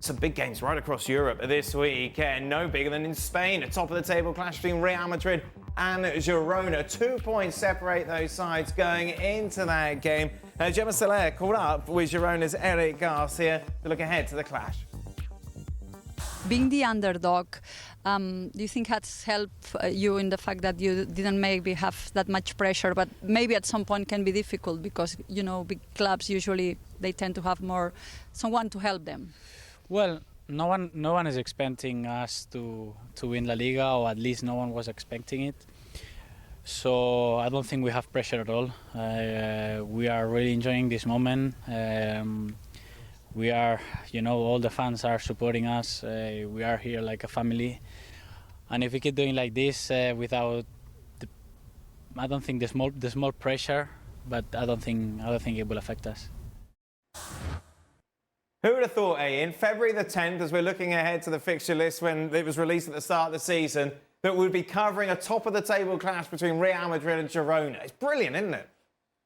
Some big games right across Europe this week, and no bigger than in Spain. A top-of-the-table clash between Real Madrid and Girona. 2 points separate those sides going into that game. Gemma Soler caught up with Girona's Eric Garcia to look ahead to the clash. Being the underdog, do you think has helped you in the fact that you didn't maybe have that much pressure, but maybe at some point can be difficult because, you know, big clubs usually they tend to have more someone to help them? Well, no one is expecting us to win La Liga, or at least no one was expecting it. So I don't think we have pressure at all. We are really enjoying this moment. We are, you know, all the fans are supporting us. We are here like a family. And if we keep doing like this without, I don't think there's more pressure, but I don't think it will affect us. Who would have thought, in February the 10th, as we're looking ahead to the fixture list when it was released at the start of the season, that we'd be covering a top-of-the-table clash between Real Madrid and Girona? It's brilliant, isn't it?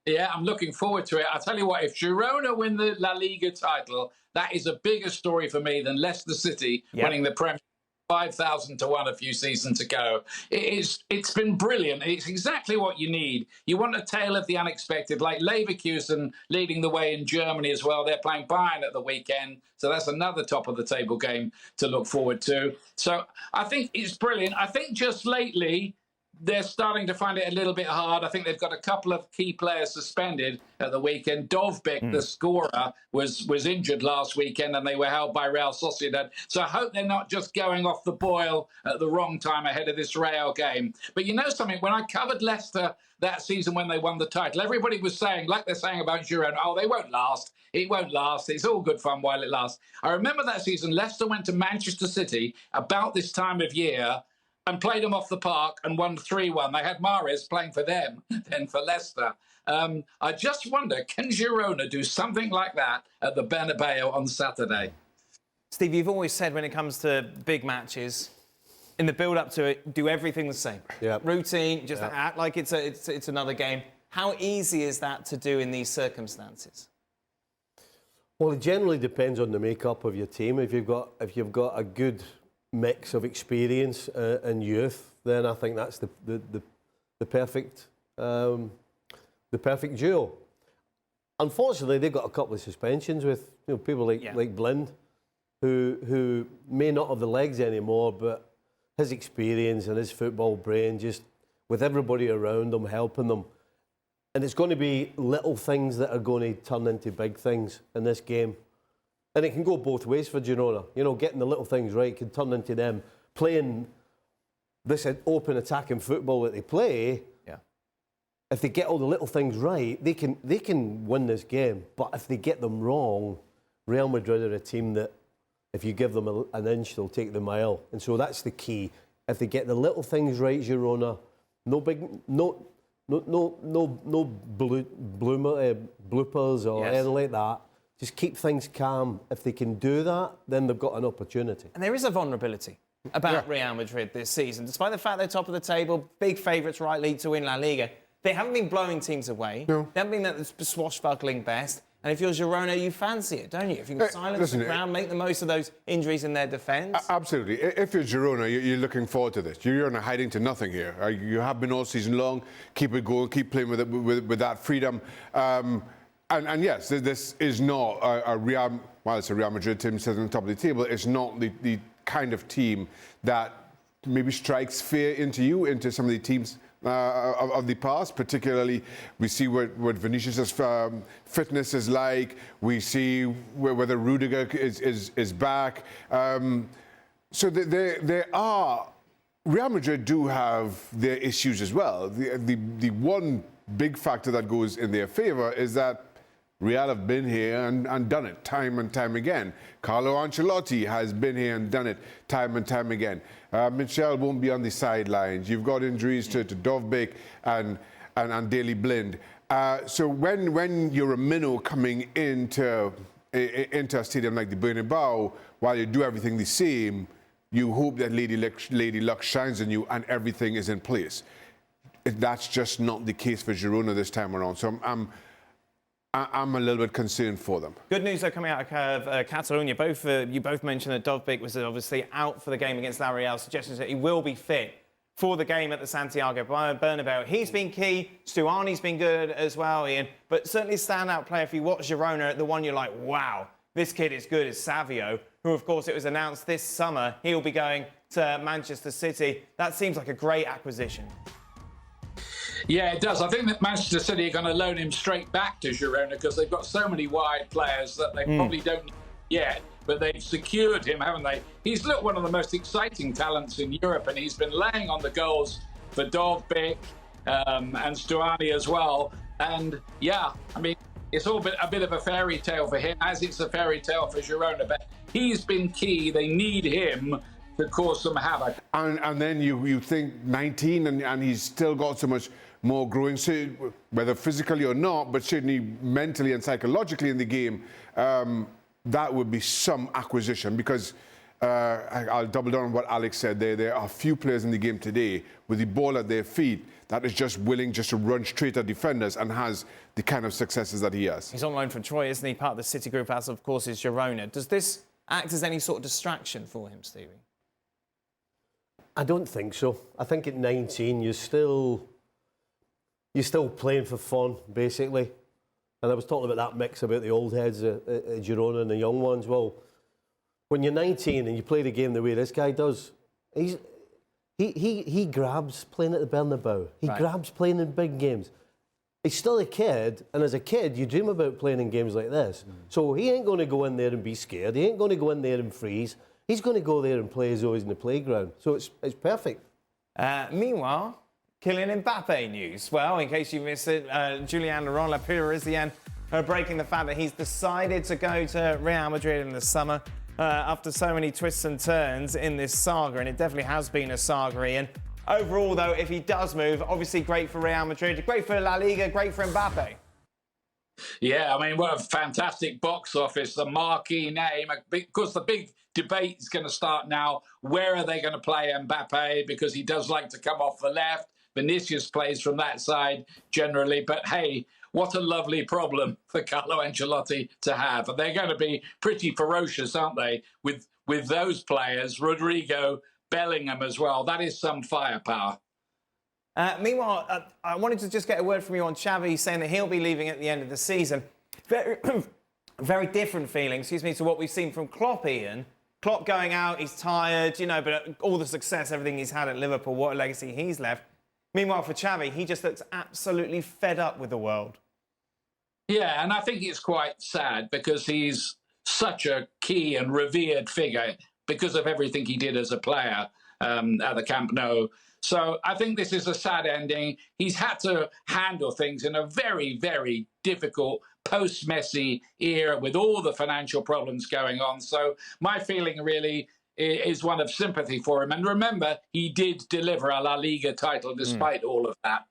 Yeah, I'm looking forward to it. I'll tell you what, if Girona win the La Liga title, that is a bigger story for me than Leicester City winning the Premier 5,000 to 1 a few seasons ago. It's been brilliant. It's exactly what you need. You want a tale of the unexpected, like Leverkusen leading the way in Germany as well. They're playing Bayern at the weekend, so that's another top-of-the-table game to look forward to. So I think it's brilliant. I think just lately, they're starting to find it a little bit hard. I think they've got a couple of key players suspended at the weekend. Dovbyk, the scorer, was injured last weekend, and they were held by Real Sociedad. So I hope they're not just going off the boil at the wrong time ahead of this Real game. But you know something? When I covered Leicester that season when they won the title, everybody was saying, like they're saying about Girona, oh, they won't last. It won't last. It's all good fun while it lasts. I remember that season, Leicester went to Manchester City about this time of year and played them off the park and won 3-1. They had Mahrez playing for them, then for Leicester. I just wonder, can Girona do something like that at the Bernabeu on Saturday? Steve, you've always said when it comes to big matches, in the build-up to it, do everything the same. Routine, just act like it's another game. How easy is that to do in these circumstances? Well, it generally depends on the makeup of your team. If you've got a good mix of experience and youth, then I think that's the perfect duo. Unfortunately, they've got a couple of suspensions with people like Blind, who may not have the legs anymore, but his experience and his football brain, just with everybody around them helping them, and it's going to be little things that are going to turn into big things in this game. And it can go both ways for Girona. You know, getting the little things right can turn into them playing this open attacking football that they play. Yeah. If they get all the little things right, they can win this game. But if they get them wrong, Real Madrid are a team that, if you give them an inch, they'll take the mile. And so that's the key. If they get the little things right, Girona, no bloopers or anything like that. Just keep things calm. If they can do that, then they've got an opportunity. And there is a vulnerability about Real Madrid this season. Despite the fact they're top of the table, big favourites rightly to win La Liga, they haven't been blowing teams away. No. They haven't been at the swashbuckling best. And if you're Girona, you fancy it, don't you? If you can silence the crowd, make the most of those injuries in their defence. Absolutely. If you're Girona, you're looking forward to this. You're not hiding to nothing here. You have been all season long. Keep it going. Keep playing with that freedom. And yes, this is not a Real Madrid team sitting on top of the table. It's not the kind of team that maybe strikes fear into some of the teams of the past. Particularly, we see what Vinicius' fitness is like. We see whether Rudiger is back. So there are... Real Madrid do have their issues as well. The one big factor that goes in their favour is that Real have been here and done it time and time again. Carlo Ancelotti has been here and done it time and time again. Michel won't be on the sidelines. You've got injuries to Dovbyk and Daley Blind. So when you're a minnow coming into a stadium like the Bernabeu, while you do everything the same, you hope that Lady Luck shines on you and everything is in place. That's just not the case for Girona this time around. So I'm a little bit concerned for them. Good news though coming out of Catalonia. You both mentioned that Dovbyk was obviously out for the game against La Real, suggestions that he will be fit for the game at the Santiago Bernabeu. He's been key. Stuani's been good as well, Ian. But certainly a standout player if you watch Girona, the one you're like, wow, this kid is good, is Sávio, who of course it was announced this summer he'll be going to Manchester City. That seems like a great acquisition. Yeah, it does. I think that Manchester City are going to loan him straight back to Girona because they've got so many wide players that they probably don't need yet, but they've secured him, haven't they? He's looked one of the most exciting talents in Europe, and he's been laying on the goals for Dovbyk and Stuani as well. And yeah, I mean, it's all a bit of a fairy tale for him, as it's a fairy tale for Girona, but he's been key. They need him to cause some havoc. And then you think 19 and he's still got so much more growing, so whether physically or not, but certainly mentally and psychologically in the game, that would be some acquisition because I'll double down on what Alex said. There are few players in the game today with the ball at their feet that is just willing just to run straight at defenders and has the kind of successes that he has. He's on loan from Troy, isn't he? Part of the City group, as of course is Girona. Does this act as any sort of distraction for him, Stevie? I don't think so. I think at 19 you're still playing for fun, basically. And I was talking about that mix about the old heads at Girona and the young ones. Well, when you're 19 and you play the game the way this guy does, he grabs playing at the Bernabeu. He grabs playing in big games. He's still a kid, and as a kid, you dream about playing in games like this. So he ain't going to go in there and be scared. He ain't going to go in there and freeze. He's going to go there and play as though he's in the playground. So it's perfect. Meanwhile, Kylian Mbappé news. Well, in case you missed it, Julian Laurent Parisien breaking the fact that he's decided to go to Real Madrid in the summer after so many twists and turns in this saga, and it definitely has been a saga, Ian. Overall, though, if he does move, obviously great for Real Madrid, great for La Liga, great for Mbappé. Yeah, I mean, what a fantastic box office, the marquee name. Because the big debate is going to start now. Where are they going to play Mbappé? Because he does like to come off the left. Vinicius plays from that side generally. But hey, what a lovely problem for Carlo Ancelotti to have. And they're going to be pretty ferocious, aren't they, with those players, Rodrigo, Bellingham as well. That is some firepower. Meanwhile, I wanted to just get a word from you on Xavi saying that he'll be leaving at the end of the season. Very different feeling, to what we've seen from Klopp, Ian. Klopp going out, he's tired, but all the success, everything he's had at Liverpool, what a legacy he's left. Meanwhile, for Xavi, he just looks absolutely fed up with the world. Yeah, and I think it's quite sad because he's such a key and revered figure because of everything he did as a player at the Camp Nou. So I think this is a sad ending. He's had to handle things in a very, very difficult post-Messi era with all the financial problems going on. So my feeling really is one of sympathy for him. And remember, he did deliver a La Liga title despite all of that.